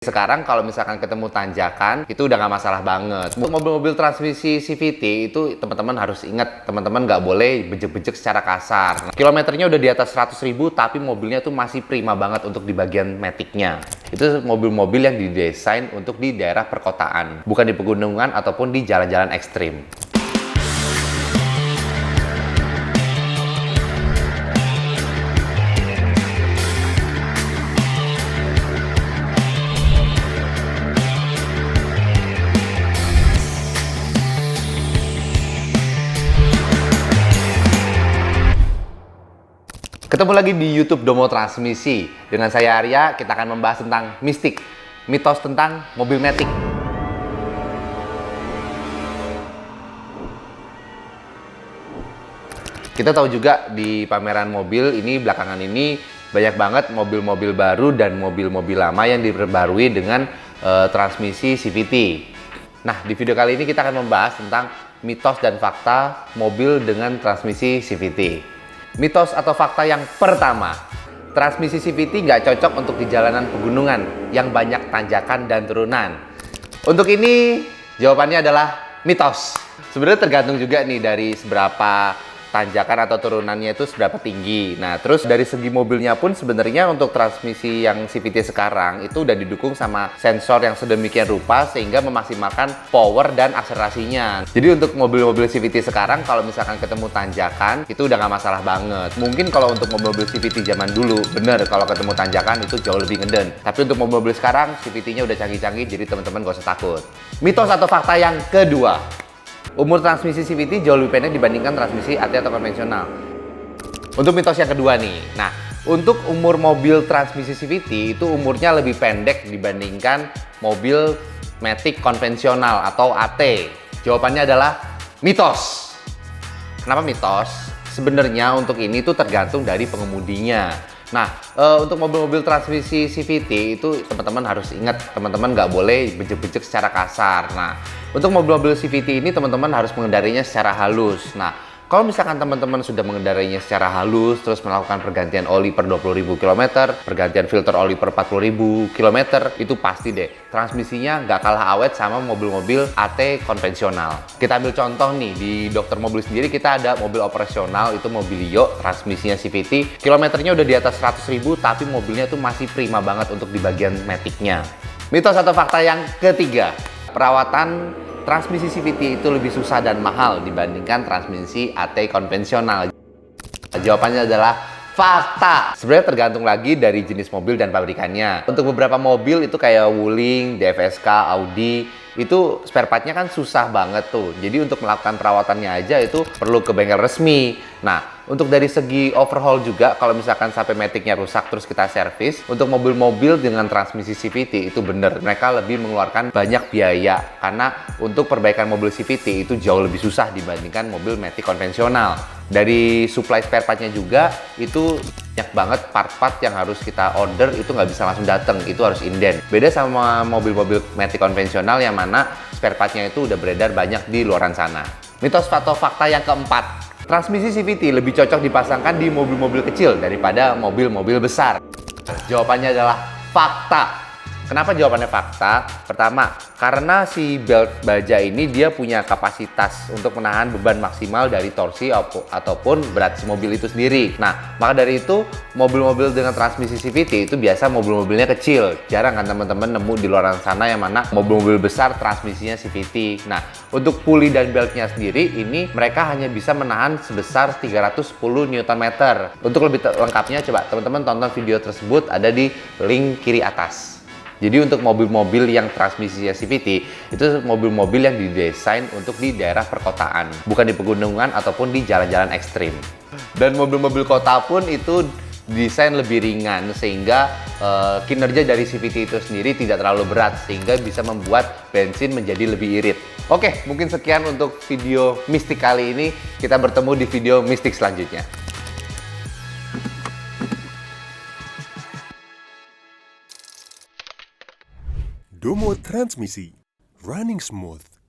Sekarang kalau misalkan ketemu tanjakan, itu udah nggak masalah banget. Mobil-mobil transmisi CVT itu teman-teman harus ingat, teman-teman nggak boleh bejek-bejek secara kasar. Kilometernya udah di atas 100.000, tapi mobilnya tuh masih prima banget untuk di bagian maticnya. Itu mobil-mobil yang didesain untuk di daerah perkotaan, bukan di pegunungan ataupun di jalan-jalan ekstrim. Ketemu lagi di YouTube Domo Transmisi. Dengan saya Arya, kita akan membahas tentang mistik, mitos tentang mobil matic. Kita tahu juga di pameran mobil ini belakangan ini banyak banget mobil-mobil baru dan mobil-mobil lama yang diperbarui dengan transmisi CVT. Nah, di video kali ini kita akan membahas tentang mitos dan fakta mobil dengan transmisi CVT. Mitos atau fakta yang pertama, transmisi CVT nggak cocok untuk di jalanan pegunungan yang banyak tanjakan dan turunan. Untuk ini jawabannya adalah mitos. Sebenarnya tergantung juga nih dari seberapa tanjakan atau turunannya itu seberapa tinggi. Nah, terus dari segi mobilnya pun sebenarnya untuk transmisi yang CVT sekarang itu udah didukung sama sensor yang sedemikian rupa sehingga memaksimalkan power dan akselerasinya. Jadi untuk mobil-mobil CVT sekarang kalau misalkan ketemu tanjakan itu udah nggak masalah banget. Mungkin kalau untuk mobil-mobil CVT zaman dulu bener kalau ketemu tanjakan itu jauh lebih ngeden. Tapi untuk mobil-mobil sekarang CVT-nya udah canggih-canggih, jadi teman-teman gak usah takut. Mitos atau fakta yang kedua, umur transmisi CVT jauh lebih pendek dibandingkan transmisi AT atau konvensional. Untuk mitos yang kedua nih, nah untuk umur mobil transmisi CVT itu umurnya lebih pendek dibandingkan mobil matic konvensional atau AT. Jawabannya adalah mitos. Kenapa mitos? Sebenarnya untuk ini tuh tergantung dari pengemudinya. Nah, untuk mobil-mobil transmisi CVT itu teman-teman harus ingat, teman-teman nggak boleh bejek-bejek secara kasar. Nah, untuk mobil-mobil CVT ini teman-teman harus mengendarinya secara halus. Nah, kalau misalkan teman-teman sudah mengendarainya secara halus, terus melakukan pergantian oli per 20.000 km, pergantian filter oli per 40.000 km, itu pasti deh, transmisinya nggak kalah awet sama mobil-mobil AT konvensional. Kita ambil contoh nih, di dokter mobil sendiri kita ada mobil operasional, itu Mobilio, transmisinya CVT, kilometernya udah di atas 100.000, tapi mobilnya tuh masih prima banget untuk di bagian maticnya. Mitos atau fakta yang ketiga, perawatan transmisi CVT itu lebih susah dan mahal dibandingkan transmisi AT konvensional. Jawabannya adalah fakta. Sebenarnya tergantung lagi dari jenis mobil dan pabrikannya. Untuk beberapa mobil itu kayak Wuling, DFSK, Audi, itu spare partnya kan susah banget tuh. Jadi untuk melakukan perawatannya aja itu perlu ke bengkel resmi. Nah, untuk dari segi overhaul juga, kalau misalkan sampai maticnya rusak terus kita servis, untuk mobil-mobil dengan transmisi CVT itu bener, mereka lebih mengeluarkan banyak biaya karena untuk perbaikan mobil CVT itu jauh lebih susah dibandingkan mobil matic konvensional. Dari supply spare partnya juga itu banyak banget part-part yang harus kita order, itu nggak bisa langsung datang, itu harus inden. Beda sama mobil-mobil matic konvensional yang mana spare partnya itu udah beredar banyak di luaran sana. Mitos atau fakta yang keempat, transmisi CVT lebih cocok dipasangkan di mobil-mobil kecil daripada mobil-mobil besar. Jawabannya adalah fakta. Kenapa jawabannya fakta? Pertama, karena si belt baja ini dia punya kapasitas untuk menahan beban maksimal dari torsi ataupun berat si mobil itu sendiri. Nah, maka dari itu mobil-mobil dengan transmisi CVT itu biasa mobil-mobilnya kecil. Jarang kan teman-teman nemu di luar sana yang mana mobil-mobil besar transmisinya CVT. Nah, untuk puli dan beltnya sendiri ini mereka hanya bisa menahan sebesar 310 Nm. Untuk lebih lengkapnya coba teman-teman tonton video tersebut, ada di link kiri atas. Jadi untuk mobil-mobil yang transmisinya CVT itu mobil-mobil yang didesain untuk di daerah perkotaan, bukan di pegunungan ataupun di jalan-jalan ekstrim. Dan mobil-mobil kota pun itu desain lebih ringan sehingga kinerja dari CVT itu sendiri tidak terlalu berat sehingga bisa membuat bensin menjadi lebih irit. Oke, mungkin sekian untuk video mistik kali ini. Kita bertemu di video mistik selanjutnya. Domo Transmisi, running smooth.